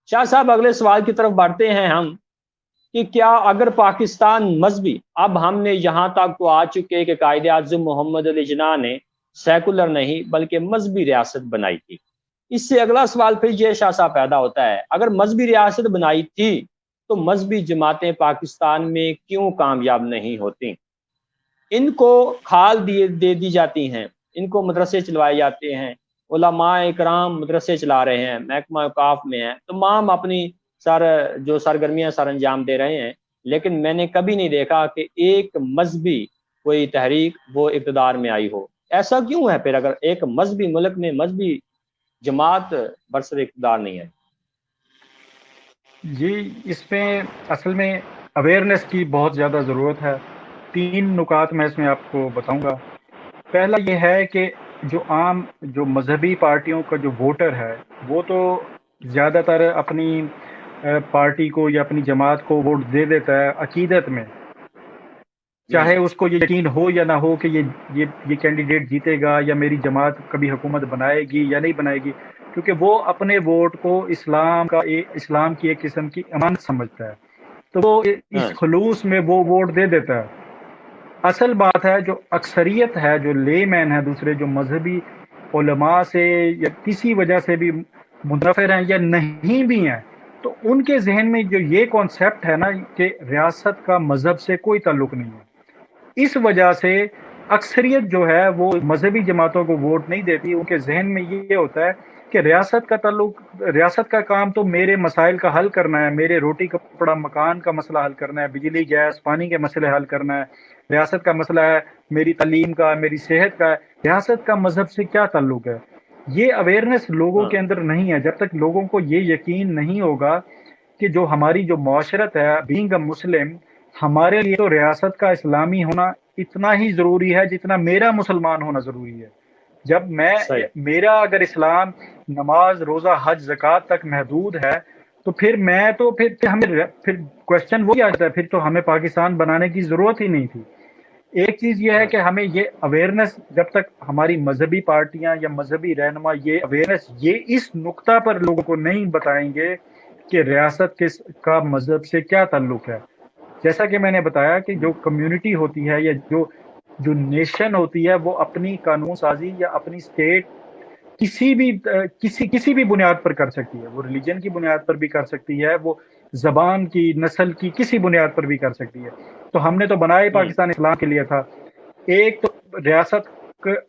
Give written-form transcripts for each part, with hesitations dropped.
شاہ صاحب اگلے سوال کی طرف بڑھتے ہیں ہم کہ کیا اگر پاکستان مذہبی، اب ہم نے یہاں تک تو آ چکے کہ قائد اعظم محمد علی جناح نے سیکولر نہیں بلکہ مذہبی ریاست بنائی تھی، اس سے اگلا سوال پھر یہ شاہ صاحب پیدا ہوتا ہے، اگر مذہبی ریاست بنائی تھی تو مذہبی جماعتیں پاکستان میں کیوں کامیاب نہیں ہوتی؟ ان کو کھال دے دی جاتی ہیں، ان کو مدرسے چلوائے جاتے ہیں، علماء اکرام مدرسے چلا رہے ہیں، محکمہ اوقاف میں ہیں، تمام اپنی جو سرگرمیاں سر انجام دے رہے ہیں، لیکن میں نے کبھی نہیں دیکھا کہ ایک مذہبی کوئی تحریک وہ اقتدار میں آئی ہو۔ ایسا کیوں ہے پھر، اگر ایک مذہبی ملک میں مذہبی جماعت برسر اقتدار نہیں ہے؟ جی، اس میں اصل میں اویئرنیس کی بہت زیادہ ضرورت ہے۔ 3 نکات میں اس میں آپ کو بتاؤں گا۔ پہلا یہ ہے کہ جو مذہبی پارٹیوں کا جو ووٹر ہے وہ تو زیادہ تر اپنی پارٹی کو یا اپنی جماعت کو ووٹ دے دیتا ہے عقیدت میں، چاہے اس کو یہ یقین ہو یا نہ ہو کہ یہ کینڈیڈیٹ جیتے گا یا میری جماعت کبھی حکومت بنائے گی یا نہیں بنائے گی، کیونکہ وہ اپنے ووٹ کو اسلام کی ایک قسم کی امانت سمجھتا ہے، تو وہ اس خلوص میں وہ ووٹ دے دیتا ہے۔ اصل بات ہے جو اکثریت ہے، جو لے مین ہے، دوسرے جو مذہبی علماء سے یا کسی وجہ سے بھی منتفر ہیں یا نہیں بھی ہیں، تو ان کے ذہن میں جو یہ کانسیپٹ ہے نا کہ ریاست کا مذہب سے کوئی تعلق نہیں ہے، اس وجہ سے اکثریت جو ہے وہ مذہبی جماعتوں کو ووٹ نہیں دیتی۔ ان کے ذہن میں یہ ہوتا ہے کہ ریاست کا کام تو میرے مسائل کا حل کرنا ہے، میرے روٹی کپڑا مکان کا مسئلہ حل کرنا ہے، بجلی گیس پانی کے مسئلے حل کرنا ہے، ریاست کا مسئلہ ہے میری تعلیم کا، میری صحت کا ہے، ریاست کا مذہب سے کیا تعلق ہے؟ یہ اویئرنیس لوگوں کے اندر نہیں ہے۔ جب تک لوگوں کو یہ یقین نہیں ہوگا کہ جو ہماری جو معاشرت ہے، بینگ اے مسلم، ہمارے لیے تو ریاست کا اسلامی ہونا اتنا ہی ضروری ہے جتنا میرا مسلمان ہونا ضروری ہے۔ جب میرا اگر اسلام نماز روزہ حج زکوٰۃ تک محدود ہے تو پھر ہمیں کوشچن وہی آ جاتا ہے، پھر تو ہمیں پاکستان بنانے کی ضرورت ہی نہیں تھی۔ ایک چیز یہ ہے کہ ہمیں یہ اویئرنیس، جب تک ہماری مذہبی پارٹیاں یا مذہبی رہنما یہ اویئرنیس اس نقطہ پر لوگوں کو نہیں بتائیں گے کہ ریاست کا مذہب سے کیا تعلق ہے۔ جیسا کہ میں نے بتایا کہ جو کمیونٹی ہوتی ہے یا جو نیشن ہوتی ہے وہ اپنی قانون سازی یا اپنی اسٹیٹ کسی بھی بنیاد پر کر سکتی ہے، وہ ریلیجن کی بنیاد پر بھی کر سکتی ہے، وہ زبان کی، نسل کی، کسی بنیاد پر بھی کر سکتی ہے۔ تو ہم نے تو بنایا پاکستان اسلام کے لیے تھا۔ ایک تو ریاست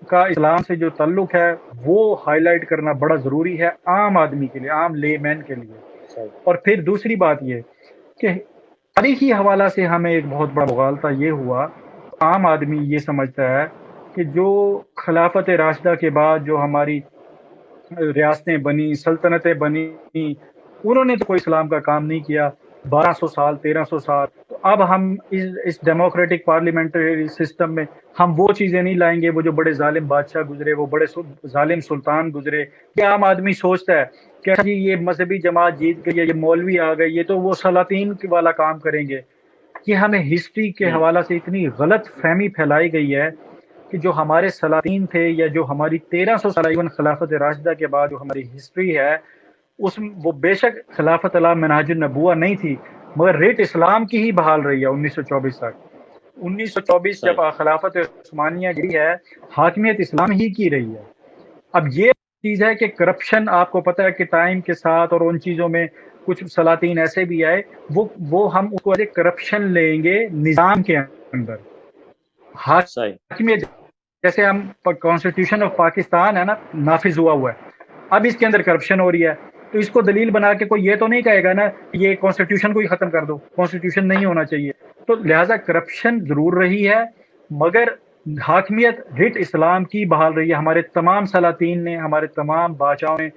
کا اسلام سے جو تعلق ہے وہ ہائی لائٹ کرنا بڑا ضروری ہے عام آدمی کے لیے، عام لے مین کے لیے۔ اور پھر دوسری بات یہ کہ تاریخی حوالہ سے ہمیں ایک بہت بڑا مغالطہ یہ ہوا، عام آدمی یہ سمجھتا ہے کہ جو خلافت راشدہ کے بعد جو ہماری ریاستیں بنی، سلطنتیں بنی، انہوں نے تو کوئی اسلام کا کام نہیں کیا، 1200 سال 1300 سال، تو اب ہم اس ڈیموکریٹک پارلیمنٹری سسٹم میں ہم وہ چیزیں نہیں لائیں گے، وہ جو بڑے ظالم بادشاہ گزرے، وہ بڑے ظالم سلطان گزرے۔ کہ عام آدمی سوچتا ہے کہ جی یہ مذہبی جماعت جیت گئی ہے، یہ مولوی آ گئے، یہ تو وہ سلاطین والا کام کریں گے۔ کہ ہمیں ہسٹری کے حوالہ سے اتنی غلط فہمی پھیلائی گئی ہے کہ جو ہمارے سلاطین تھے یا جو ہماری 1300 سال ایون خلافت راشدہ کے بعد جو ہماری ہسٹری ہے، وہ بے شک خلافت علی منہاج النبوہ نہیں تھی، مگر ریٹ اسلام کی ہی بحال رہی ہے 1924 تک۔ 1924 جب خلافت عثمانیہ گری ہے، حاکمیت اسلام ہی کی رہی ہے۔ اب یہ چیز ہے کہ کرپشن، آپ کو پتہ ہے کہ ٹائم کے ساتھ اور ان چیزوں میں کچھ سلاطین ایسے بھی آئے، وہ ہم اس کو ایسے کرپشن لیں گے نظام کے اندر۔ حاکمیت جیسے ہم کانسٹیٹیوشن آف پاکستان ہے نا، نافذ ہوا ہے، اب اس کے اندر کرپشن ہو رہی ہے، تو اس کو دلیل بنا کے کوئی یہ تو نہیں کہے گا نا یہ کانسٹیٹیوشن کو ہی ختم کر دو، کانسٹیٹیوشن نہیں ہونا چاہیے۔ تو لہٰذا کرپشن ضرور رہی ہے، مگر حاکمیت ریٹ اسلام کی بحال رہی ہے۔ ہمارے تمام سلاطین نے، ہمارے تمام بادشاہوں نے،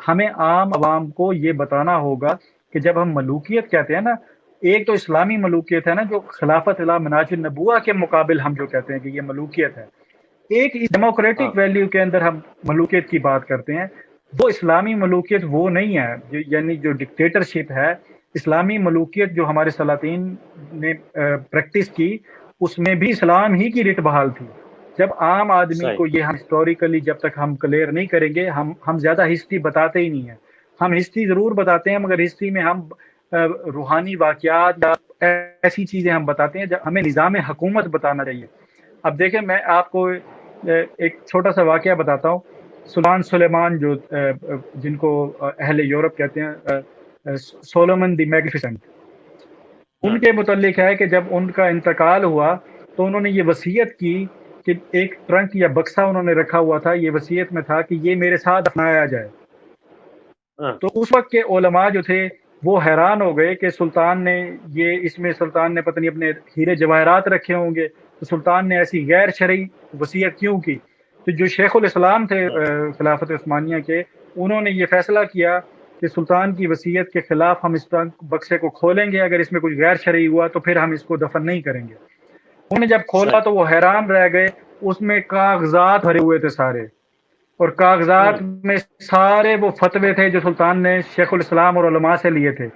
ہمیں عام عوام کو یہ بتانا ہوگا کہ جب ہم ملوکیت کہتے ہیں نا، ایک تو اسلامی ملوکیت ہے نا جو خلافت علی منہاج النبوہ کے مقابل ہم جو کہتے ہیں کہ یہ ملوکیت ہے، ایک ڈیموکریٹک ویلیو کے اندر ہم ملوکیت کی بات کرتے ہیں، وہ اسلامی ملوکیت وہ نہیں ہے، یعنی جو ڈکٹیٹرشپ ہے۔ اسلامی ملوکیت جو ہمارے سلاطین نے پریکٹس کی، اس میں بھی اسلام ہی کی ریٹ بحال تھی۔ جب عام آدمی کو یہ ہم ہسٹوریکلی جب تک ہم کلیئر نہیں کریں گے، ہم زیادہ ہسٹری بتاتے ہی نہیں ہیں، ہم ہسٹری ضرور بتاتے ہیں، مگر ہسٹری میں ہم روحانی واقعات یا ایسی چیزیں ہم بتاتے ہیں جب ہمیں نظام حکومت بتانا چاہیے۔ اب دیکھیں میں آپ کو ایک چھوٹا سا واقعہ بتاتا ہوں۔ سلطان سلیمان جو جن کو اہل یورپ کہتے ہیں، سولومن دی میگنیفیسنٹ، ان کے متعلق ہے کہ جب ان کا انتقال ہوا تو انہوں نے یہ وصیت کی کہ ایک ٹرنک یا بکسا انہوں نے رکھا ہوا تھا، یہ وصیت میں تھا کہ یہ میرے ساتھ دفنایا جائے۔ تو اس وقت کے علماء جو تھے وہ حیران ہو گئے کہ سلطان نے یہ اس میں سلطان نے پتہ نہیں اپنے ہیرے جواہرات رکھے ہوں گے، تو سلطان نے ایسی غیر شرعی وصیت کیوں کی؟ تو جو شیخ الاسلام تھے خلافت عثمانیہ کے، انہوں نے یہ فیصلہ کیا کہ سلطان کی وصیت کے خلاف ہم اس بکسے کو کھولیں گے، اگر اس میں کچھ غیر شرعی ہوا تو پھر ہم اس کو دفن نہیں کریں گے۔ انہوں نے جب کھولا تو وہ حیران رہ گئے، اس میں کاغذات بھرے ہوئے تھے سارے، اور کاغذات میں سارے وہ فتوے تھے جو سلطان نے شیخ الاسلام اور علماء سے لیے تھے،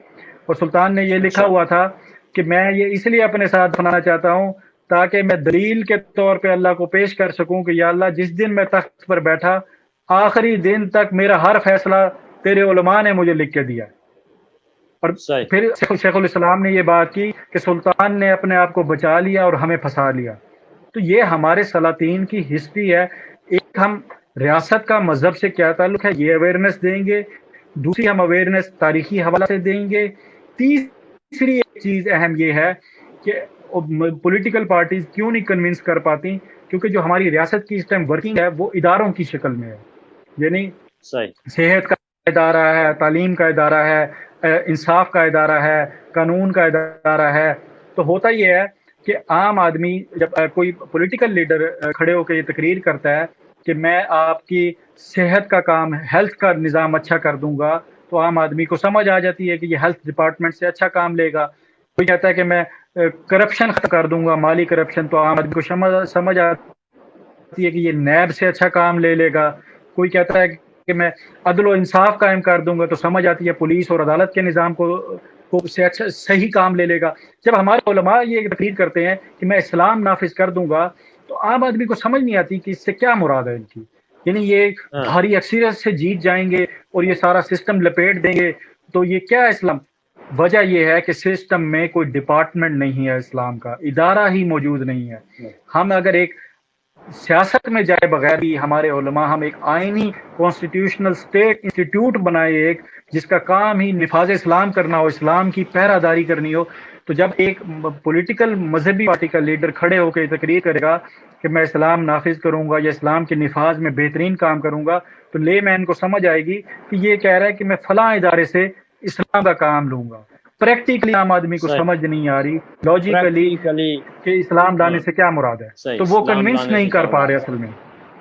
اور سلطان نے یہ لکھا ہوا تھا کہ میں یہ اس لیے اپنے ساتھ بنانا چاہتا ہوں تاکہ میں دلیل کے طور پہ اللہ کو پیش کر سکوں کہ یا اللہ جس دن میں تخت پر بیٹھا آخری دن تک میرا ہر فیصلہ تیرے علماء نے مجھے لکھ کے دیا۔ اور پھر شیخ الاسلام نے یہ بات کی کہ سلطان نے اپنے آپ کو بچا لیا اور ہمیں پھنسا لیا۔ تو یہ ہمارے سلاطین کی ہسٹری ہے۔ ایک ہم ریاست کا مذہب سے کیا تعلق ہے یہ اویئرنیس دیں گے، دوسری ہم اویئرنیس تاریخی حوالہ سے دیں گے، تیسری ایک چیز اہم یہ ہے کہ پولیٹیکل پارٹیز کیوں نہیں کنونس کر پاتی، کیونکہ جو ہماری ریاست کی اس ٹائم ورکنگ ہے وہ اداروں کی شکل میں ہے، یعنی صحت کا ادارہ ہے، تعلیم کا ادارہ ہے، انصاف کا ادارہ ہے، قانون کا ادارہ ہے۔ تو ہوتا یہ ہے کہ عام آدمی جب کوئی پولیٹیکل لیڈر کھڑے ہو کے یہ تقریر کرتا ہے کہ میں آپ کی صحت کا کام، ہیلتھ کا نظام اچھا کر دوں گا، تو عام آدمی کو سمجھ آ جاتی ہے کہ یہ ہیلتھ ڈپارٹمنٹ سے اچھا کام لے گا۔ کوئی کہتا ہے کہ میں کرپشن ختم کر دوں گا، مالی کرپشن، تو عام آدمی کو سمجھ آتی ہے کہ یہ نیب سے اچھا کام لے لے گا۔ کوئی کہتا ہے کہ میں عدل و انصاف قائم کر دوں گا، تو سمجھ آتی ہے پولیس اور عدالت کے نظام کو سے اچھا صحیح کام لے لے گا۔ جب ہمارے علماء یہ تقریر کرتے ہیں کہ میں اسلام نافذ کر دوں گا، تو عام آدمی کو سمجھ نہیں آتی کہ اس سے کیا مراد ہے ان کی، یعنی یہ بھاری اکثریت سے جیت جائیں گے اور یہ سارا سسٹم لپیٹ دیں گے، تو یہ کیا ہے اسلام؟ وجہ یہ ہے کہ سسٹم میں کوئی ڈپارٹمنٹ نہیں ہے، اسلام کا ادارہ ہی موجود نہیں ہے۔ ہم اگر ایک سیاست میں جائے بغیر بھی ہمارے علماء ہم ایک آئینی کانسٹیٹیوشنل اسٹیٹ انسٹیٹیوٹ بنائے ایک جس کا کام ہی نفاذ اسلام کرنا ہو، اسلام کی پہرہ داری کرنی ہو، تو جب ایک پولیٹیکل مذہبی پارٹی کا لیڈر کھڑے ہو کے تقریر کرے گا کہ میں اسلام نافذ کروں گا یا اسلام کے نفاذ میں بہترین کام کروں گا، تو لے مین کو سمجھ آئے گی کہ یہ کہہ رہا ہے کہ میں فلاں ادارے سے اسلام کا کام لوں گا۔ پریکٹیکلی عام آدمی کو سمجھ نہیں آ رہی لاجیکلی کہ اسلام لانے سے کیا مراد ہے، تو وہ کنونس نہیں کر پا رہے اصل میں۔